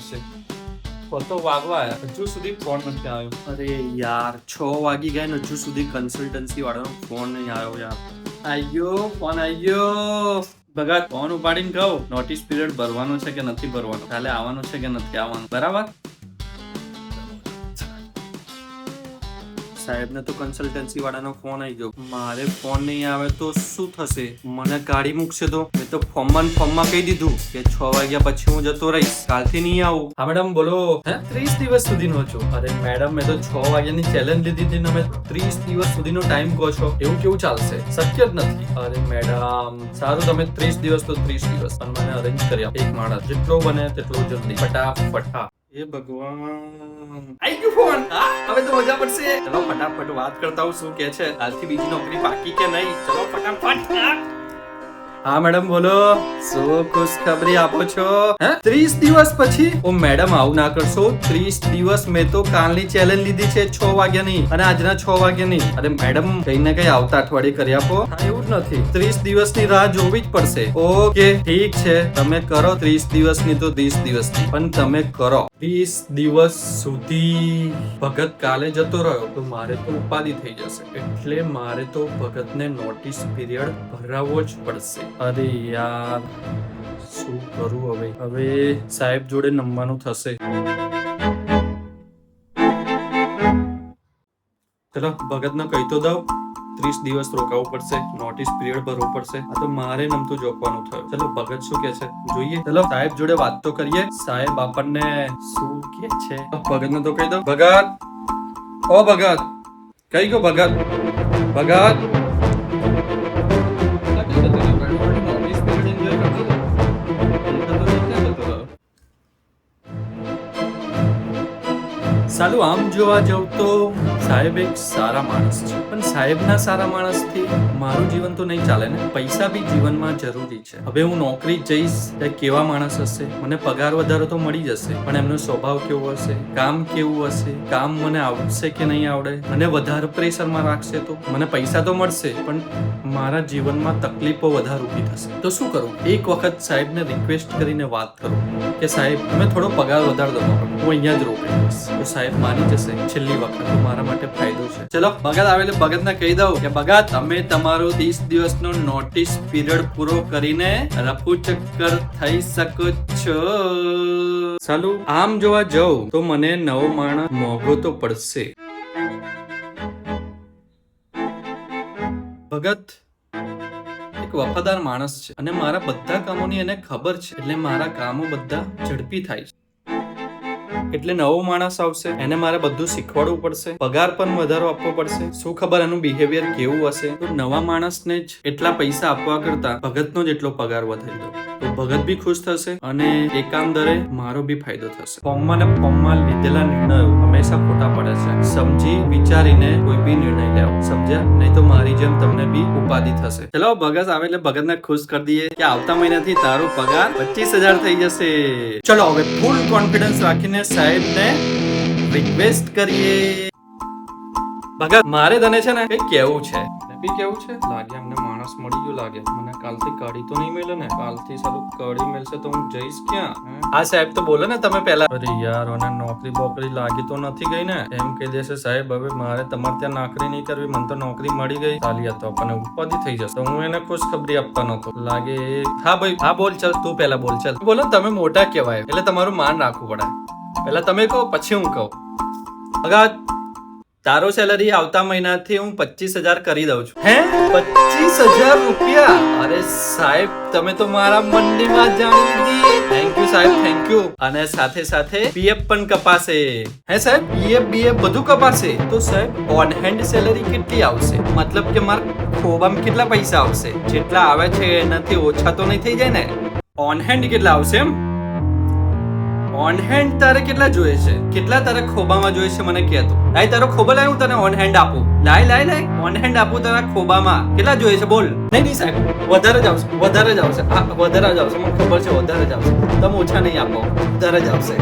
આવશે. તો વાગવા આવ્યા, હજુ સુધી ફોન નથી આવ્યો. અરે યાર 6 વાગી ગયા ને હજુ સુધી કન્સલ્ટન્સી વાળાનો ફોન નહીં આવ્યો યાર. ફોન આવ્યો. ભગત ફોન ઉપાડીને કહું નોટિસ પીરિયડ ભરવાનો છે કે નથી ભરવાનો, કાલે આવવાનું છે કે નથી આવવાનું, બરાબર? સાહેબને તો કન્સલ્ટન્સી વાળાનો ફોન આવી ગયો. મારે ફોન નહીં આવે તો શું થશે? મને કાઢી મૂકશે તો. મેં તો ફોર્મમાં કહી દીધું કે 6 વાગ્યા પછી હું જતો રહીશ, કાલથી નહીં આવું. હા મેડમ બોલો. 30 દિવસ સુધીનો છો? અરે મેડમ મેં તો 6 વાગ્યાની ચેલેન્જ લીધી હતી ને, તમે 30 દિવસ સુધીનો ટાઈમ કહો છો? એવું કેવું ચાલશે? શક્ય જ નથી. અરે મેડમ સારું, તમે 30 દિવસ તો 30 દિવસ, પણ મને અરેન્જ કરી આપો. એક માણસ જેટલો બને તેટલો જલ્દી, ફટાફટ. એ ભગવાન, આઈ ગયો ફોન. હવે તો મજા પડશે. ચલો ફટાફટ વાત કરતા હું, શું કે છે, કાલથી બીજી નોકરી પાકી કે નહીં? ચલો ફટાફટ. હા મેડમ બોલો, શું ખુશખબરી આપો છો? 30 દિવસ પછી? ઓ મેડમ આવું ના કરશો. 30 દિવસ મેં તો કાલની ચેલેન્જ લીધી છે 6 વાગ્યાની અને આજના 6 વાગ્યાની. અરે મેડમ કઈ ને કઈ આવતા અઠવાડિયે કરી આપો. હા એવું જ નથી, 30 દિવસની રાહ જોવી જ પડશે. ઓકે ઠીક છે, તમે કરો 30 દિવસની તો 30 દિવસની, પણ તમે કરો. 30 દિવસ સુધી ભગત કાલે જતો રહ્યો તો મારે તો ઉપાધિ થઈ જશે, એટલે મારે તો ભગતને નોટિસ પીરિયડ ભરાવવો જ પડશે. અરે યાર શું કરું હવે? હવે સાહેબ જોડે નમવાનું થશે. ચલો ભગતને કહી તો દઉં 30 દિવસ રોકાવું પડશે, નોટિસ પીરિયડ ભરવું પડશે. આ તો મારે નમતું જોખવાનું થયું. ચલો ભગત શું કે છે જોઈએ. ચલો સાહેબ જોડે વાત તો કરીએ. સાહેબ આપણને શું કે છે? ભગતને તો કહી દઉં. ભગત, ઓ ભગત, કઈ ગયો ભગત? ભગત સાલું આમ જોવા જાઉં તો સાહેબ એક સારા માણસ છે, પણ સાહેબના સારા માણસથી મારું જીવન તો નહીં ચાલે ને. પૈસા બી જીવનમાં જરૂરી છે. હવે હું નોકરી જઈશ તો કેવા માણસ હશે? મને પગાર વધારો તો મળી જશે, પણ એમનો સ્વભાવ કેવો હશે, કામ કેવું હશે, કામ મને આવડશે કે નહીં આવડે, મને વધારે પ્રેશરમાં રાખશે તો મને પૈસા તો મળશે, પણ મારા જીવનમાં તકલીફો વધારે ઊભી થશે. તો શું કરું? એક વખત સાહેબને રિક્વેસ્ટ કરીને વાત કરું કે સાહેબ તમે થોડો પગાર વધાર દો, હું અહીંયા જ રોકાઈશ. તો સાહેબ માની જશે. છેલ્લી વખત તો મારા માટે ફાયદો છે. ચલો ભગત આવેલે ભગતને કહી દઉં કે ભગત તમે તમારો 30 દિવસનો નોટિસ પીરિયડ પૂરો કરીને રફુ ચક્કર થઈ શકો છો. સાલું આમ જોવા જાઉં તો મને નવો માણસ મોંઘો તો પડશે. ભગત એક વફાદાર માણસ છે અને મારા બધા કામોની એને ખબર છે, એટલે મારા કામો બધા ઝડપી થાય છે. એટલે નવો માણસ આવશે, એને મારે બધું શીખવાડવું પડશે, પગાર પણ વધારો આપવો પડશે. શું ખબર એનું બિહેવિયર કેવું હશે? તો નવા માણસને જ એટલા પૈસા આપવા કરતા ભગતનો જ એટલો પગાર વધારી દો તો ભગત બી ખુશ થશે અને એકાંદરે મારો બી ફાયદો થશે. ફોર્મમાં લીધેલા નિર્ણયો હંમેશા ખોટા પડે છે. સમજી વિચારીને કોઈ બી નિર્ણય લેવો, સમજ્યા? નહીં તો મારી જેમ તમને બી ઉપાધિ થશે. ચલો ભગત આવે એટલે ભગતને ખુશ કરી દઈએ કે આવતા મહિનાથી તારો પગાર 25,000 થઈ જશે. ચલો હવે ફૂલ કોન્ફિડન્સ રાખીને સાહેબને રિક્વેસ્ટ કરીએ. ભગત મારે તને છે ને કઈ કેવું છે. બી કેવું છે લાગે અમને માણસ મળી ગયો લાગે. મને કાલથી કાઢી તો નહીં મળે ને? કાલથી સાલું કાઢી મળશે તો હું જઈશ ક્યાં? હા સાહેબ તો બોલો ને તમે પહેલા. અરે યાર મને નોકરી બોકરી લાગી તો નથી ગઈ ને? એમ કહી દેશે સાહેબ હવે મારે તમારે ત્યાં નોકરી નહીં કરવી, મને તો નોકરી મળી ગઈ. ચાલી હતો આપણને ઉપાધિ થઈ જશે. તો હું એને ખુશખબરી આપતા નતો લાગે. હા ભાઈ હા બોલ, ચાલ તું પહેલા બોલ. ચાલ બોલો, તમે મોટા કહેવાય એટલે તમારું માન રાખવું પડે. પહેલા તમે કહો પછી હું કહું. ભગત તારો સેલરી આવતા મહિનાથી હું 25,000 કરી દઉં છું. હે 25,000 રૂપિયા? અરે સાહેબ તમે તો મારા મનની વાત જાણી લીધી. થેન્ક યુ સાહેબ, થેન્ક યુ. અને સાથે સાથે પીએફ પણ કપાશે. હે સાહેબ પીએફ બધું કપાશે? તો સાહેબ ઓન હેન્ડ સેલરી કેટલી આવશે? મતલબ કે મારા ખોબામાં કેટલા પૈસા આવશે? જેટલા આવે છે એનાથી ઓછા તો નહીં થઈ જાય ને? ઓન હેન્ડ કેટલા આવશે એમ? ઓન હેન્ડ તારે કેટલા જોઈએ છે? કેટલા તારા ખોબામાં જોઈએ છે મને કહેતો. લાય તારો ખોબો લાય, હું તને ઓન હેન્ડ આપું. લાય ઓન હેન્ડ આપું તારા ખોબામાં. કેટલા જોઈએ છે બોલ. નહીં સાહેબ વધારે જ આવશે, વધારે જ આવશે. મને ખબર છે વધારે જ આવશે. તમે ઓછા નહીં આપો, વધારે જ આવશે.